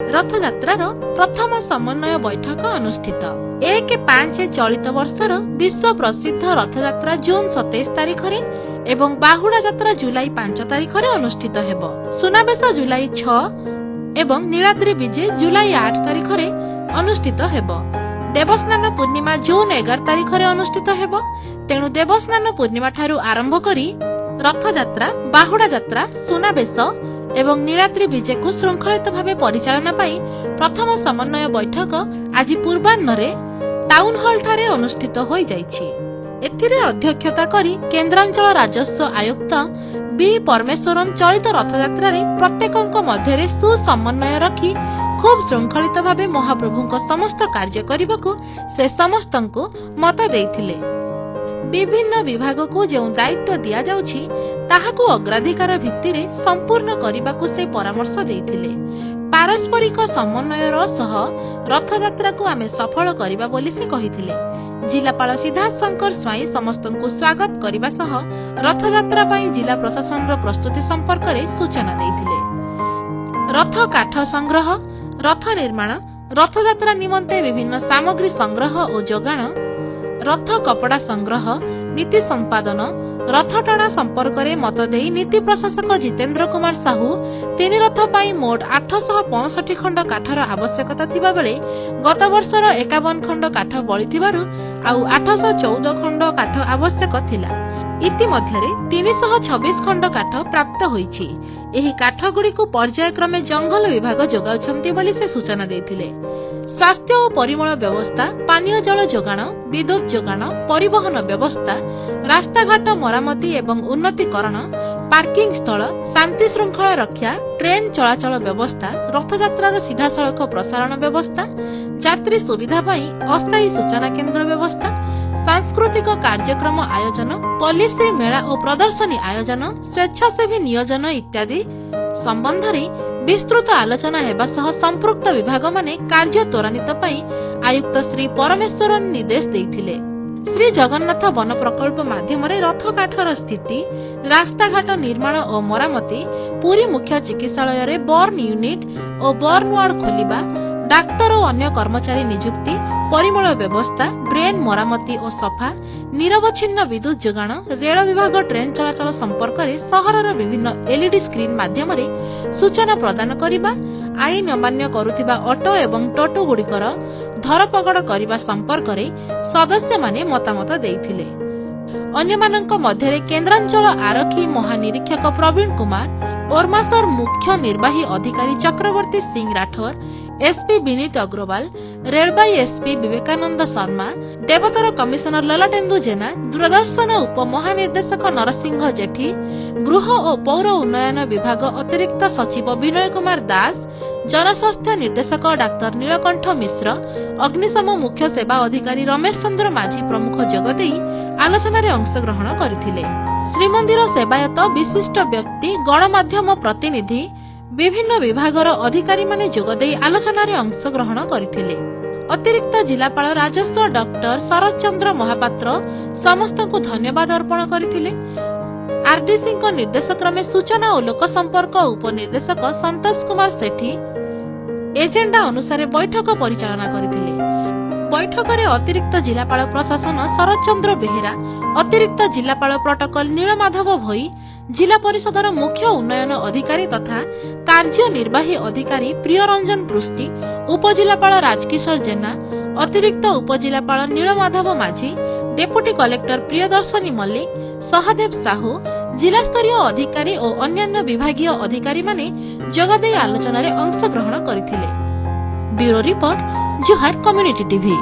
रथयात्रार प्रथम समन्वय बैठक अनुष्ठित 1-5 चलित वर्षर विश्व प्रसिद्ध रथयात्रा जून 27 तारिख एवं बाहुड़ा यात्रा जुलाई 5 तारिख अनुष्ठित हेब। सुनाबेश जुलाई 6 एवं नीलाद्री विजे जुलाई 8 तारिख अनुष्ठित हेब। देवस्नान पूर्णिमा जून 11 तारिख अनुष्ठित हेब। तेणु देवस्नान पूर्णिमा ठारू आरंभ करी रथयात्रा, बाहुड़ा यात्रा, सुनाबेश एवं नीलाद्री विजे को श्रृंखलित भाव परिचालना पाई प्रथम समन्वय बैठक आज पूर्वाह्न टाउन हॉल ठारे अनुष्ठित होई जाइछि। एथिरे अध्यक्षता करी केन्द्रांचल राजस्व आयुक्त बी परमेश्वरन चलित रथयात्रा प्रत्येकक मध्य सुसमन्वय रखी खूब श्रृंखलित भाव महाप्रभु समस्त कार्य करने से समस्त मत देइथिले। विभिन्न विभाग को जो दायित्व दिया जाउछि ताहाकु अग्राधिकार भित्तिरे संपूर्ण करने से परामर्श देइथिले। पारस्परिक समन्वयर सह रथयात्रा को आमे सफल करिबा बोली से कहिथिले। जिलापाल सिद्धार्थ शंकर स्वाई समस्त को स्वागत करने सह रथयात्रा पई जिला प्रशासन प्रस्तुति संपर्क में सूचना देइथिले। रथ काठ संग्रह, रथ निर्माण, रथयात्रा निमंते विभिन्न सामग्री संग्रह और जोगाण, रथ कपड़ा संग्रह, नीति संपादन, रथ टणा संपर्क में मत देई नीति प्रशासक जितेंद्र कुमार साहू 3 रथ पाई मोट 865 खंड काठर आवश्यकता थिबा बेले गत वर्षर 51 खंड काठ बळिथिबारु आउ 814 खंड काठ आवश्यक थिला। इतिमध्ये 326 खंड काठ प्राप्त होईछि। एही काठ गुडी को पर्यायक्रमे जंगल विभाग जोगाउछन्ति बोली से सूचना देथिले। स्वास्थ्य और परिमल व्यवस्था, पानीय जल जोगाण, विद्युत जोगाण, परिवहन व्यवस्था, रास्ताघाट मरामती एवं उन्नतीकरण, पार्किंग स्थल, शांति श्रृंखला रक्षा, ट्रेन चलाचल व्यवस्था, रथयात्रार सीधा सड़क प्रसारण व्यवस्था, यात्री सुविधा पाई अस्थायी सूचना केन्द्र व्यवस्था, सांस्कृतिक कार्यक्रम आयोजन, पॉलिसी मेला और प्रदर्शनी आयोजन, स्वेच्छासेवी नियोजन इत्यादि संबंध में विस्तृत आलोचना हेबा सह संपृक्त विभाग माने कार्य त्वरान्वित पई आयुक्त श्री परमेश्वरन निर्देश देइथिले। श्री जगन्नाथ वन प्रकल्प माध्यम रथ काठर स्थिति, रास्ताघाट निर्माण और मरामती, पुरी मुख्य चिकित्सालय रे बर्न यूनिट और बर्न वार्ड खोलिबा, डाक्तर और अन्य कर्मचारी नियुक्ति, परिमल व्यवस्था, ड्रेन मरामती और सफा, निरवच्छिन्न विद्युत जोगाण, रेल विभाग ट्रेन चलाचल संपर्क में सहरर विभिन्न एलईडी स्क्रीन माध्यम सूचना प्रदान करिबा, आईन अमान्य करुथिबा ऑटो एवं टोटो गुड़िकर धरपकड़ करिबा संपर्क में सदस्य माने मतामत देइथिले। अन्यमानंक मध्यरे केन्द्रांचल आरक्षी महानिरीक्षक प्रवीण कुमार, ओरमासर मुख्य निर्वाही अधिकारी Chakravarti Singh Rathore, SP Vineet Agarwal, railway SP Vivekananda Sharma, देवतर कमिशनर ललटेन्दु जेना, दूरदर्शन उप महानिर्देशक नरसिंह जेठी, गृह और पौर उन्नयन विभाग अतिरिक्त सचिव विनय कुमार दास, जनस्वास्थ्य निर्देशक डाक्तर नीलकंठ मिश्र, अग्निशम मुख्य सेवा अधिकारी रमेश चंद्र माझी प्रमुख जोगदेई आलोचना रे अंशग्रहण करथिले। श्रीमंदिर सेवायत विशिष्ट व्यक्ति, गणमाध्यम प्रतिनिधि, विभिन्न विभागर अधिकारी माने जोगदेई आलोचना रे अंशग्रहण करथिले। अतिरिक्त जिलापाल राजस्व डॉक्टर शरद चंद्र महापात्र समस्त को धन्यवाद अर्पण करथिले। आरडीसी को निर्देशक्रमे सूचना और लोक संपर्क उपनिर्देशक संतोष कुमार सेठी एजेंडा अनुसार बैठक परिचालना करथिले। बैठक रे अतिरिक्त जिलापाल प्रशासन शरद चंद्र बेहेरा, अतिरिक्त जिलापाल प्रोटोकॉल नीलमाधव भोई, जिला परिषदर मुख्य उन्नयन अधिकारी तथा कार्यनिर्वाही अधिकारी प्रियरंजन पृष्टि, उपजिलापाल राजकिशोर जेना, अतिरिक्त उपजिलापाल नीलमाधव माझी, डेपुटी कलेक्टर प्रियदर्शनी मल्लिक, सहदेव साहू, जिला स्तरीय अधिकारी और अन्यान्य विभागीय अधिकारी माने जोगदेई आलोचना रे अंशग्रहण करथिले। ब्यूरो रिपोर्ट, जोहार कम्युनिटी टीवी।